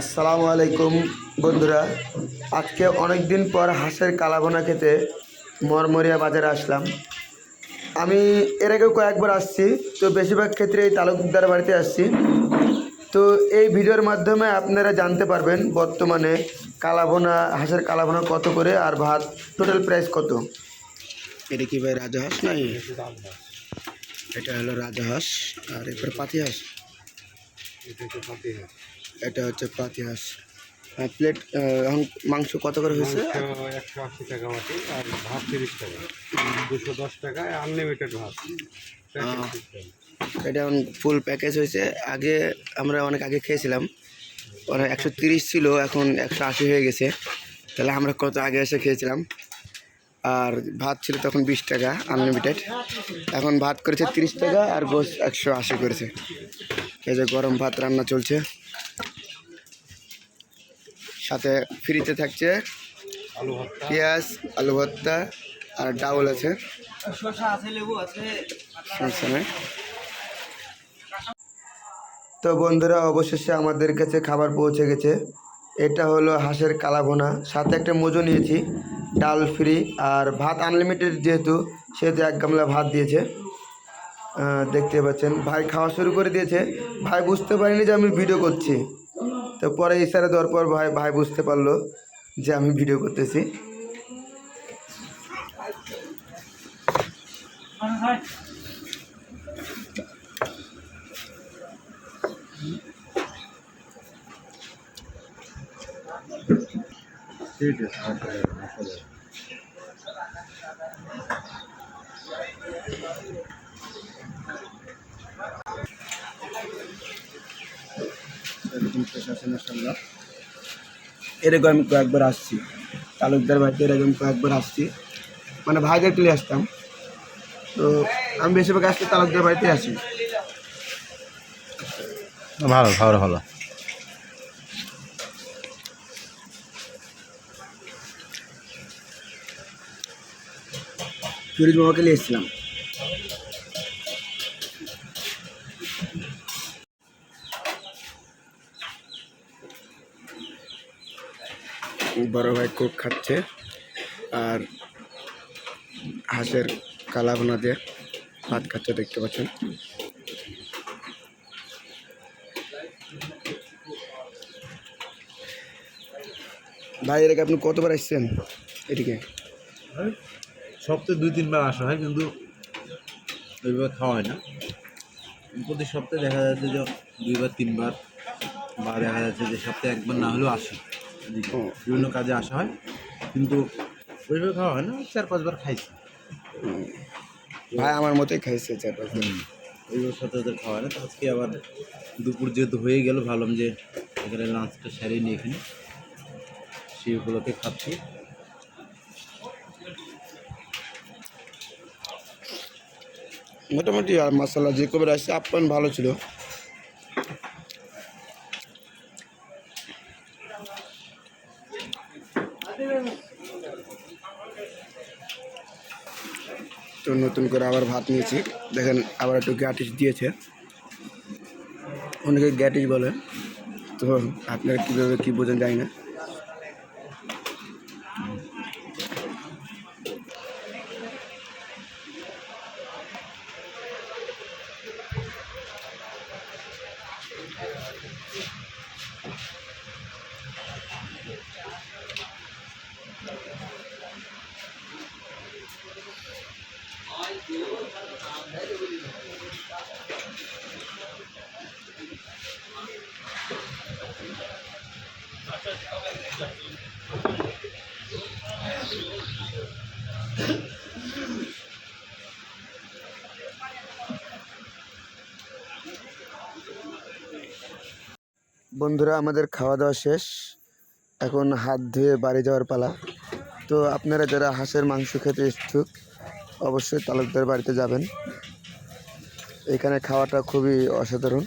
আসসালামু আলাইকুম বন্ধুরা। আজকে অনেক দিন পর হাঁসের কালাভুনা খেতে মরমরিয়া বাজারে আসলাম। আমি এর আগেও কয়েকবার আসছি, তো বেশিরভাগ ক্ষেত্রে এই তালুকদার বাড়িতে আসছি। তো এই ভিডিওর মাধ্যমে আপনারা জানতে পারবেন বর্তমানে কালাভুনা, হাঁসের কালাভুনা কত করে আর ভাত টোটাল প্রাইস কত। এটা কি ভাই রাজাহাঁস নাই? এটা হলো রাজাহাঁস, আর এরপরে পাতি হাঁস। এটা হচ্ছে পাতি হাঁস। প্লেট এখন মাংস কত করে হয়েছে? 180 টাকা বাটি, আর ভাত 30 টাকা, 210 টাকায় আনলিমিটেড ভাত। এটা এখন ফুল প্যাকেজ হয়েছে। আগে আমরা অনেক আগে খেয়েছিলাম, 130 ছিল, এখন 180 হয়ে গেছে। তাহলে আমরা কত আগে এসে খেয়েছিলাম। আর ভাত ছিল তখন 20 টাকা আনলিমিটেড, এখন ভাত করেছে 30 টাকা আর গোশ 180 করেছে। এই যে গরম ভাত রান্না চলছে, সাথে ফ্রিতে থাকছে পেঁয়াজ, আলু ভর্তা আর ডাউল আছে। তো বন্ধুরা, অবশেষে আমাদের কাছে খাবার পৌঁছে গেছে। এটা হলো হাঁসের কালাভুনা, সাথে একটা মোজো নিয়েছি, ডাল ফ্রি আর ভাত আনলিমিটেড, যেহেতু সেহেতু 1 গামলা ভাত দিয়েছে। দেখতে পাচ্ছেন ভাই খাওয়া শুরু করে দিয়েছে। ভাই বুঝতে পারিনি যে আমি ভিডিও করছি, তো পরে ইশারা দেওয়ার পর ভাই বুঝতে পারলো যে আমি ভিডিও করতেছি। ঠিক আছে, এরকম আমি কয়েকবার আসছি তালুকদার বাড়িতে, এরকম কয়েকবার আসছি, মানে ভাইদের তুলে আসতাম। তো আমি বেশিরভাগ আসছি তালুকদার বাড়িতে আসি। ভালো খাবার ভালো। ফিরোজ মামাকে নিয়ে এসেছিলাম। বড় ভাই কোক খাচ্ছে আর হাঁসের কালাভুনা দিয়ে ভাত খাচ্ছে, দেখতে পাচ্ছেন। ভাই এর আগে আপনি কতবার আসছেন এদিকে? সপ্তাহে 2-3 বার আসা হয়, কিন্তু ওইভাবে খাওয়া হয় না। প্রতি সপ্তাহে দেখা যাচ্ছে যে 2-3 বার, বা দেখা যাচ্ছে যে সপ্তাহে 1বার না হলেও আসি। বিভিন্ন কাজে আসা হয়, কিন্তু ওইভাবে খাওয়া হয় না। 4-5 বার খাইছি। ভাই আমার মতোই খাইছে 4-5 বার। ওইভাবে সচরাচর খাওয়া হয় না। তো আজকে আবার দুপুর যেহেতু হয়ে গেল, ভাবলাম যে এখানে লাঞ্চটা সেরেই নিই, এখানে সেই উপলক্ষে খাচ্ছি। মোটামুটি আর মশলা যে কবে আসছে আপ্যায়ন ভালো ছিল। তো নতুন করে আবার ভাত নিয়েছি, দেখেন আবার একটু গ্যাটিস দিয়েছে, অনেকে গ্যাটিস বলে, তো আপনারা কীভাবে কী বোঝেন জানি না। বন্ধুরা, আমাদের খাওয়া দাওয়া শেষ, এখন হাত ধুয়ে বাড়ি যাওয়ার পালা। তো আপনারা যারা হাঁসের মাংস খেতে ইচ্ছুক অবশ্যই তালুকদার বাড়িতে যাবেন। এখানে খাওয়াটা খুবই অসাধারণ।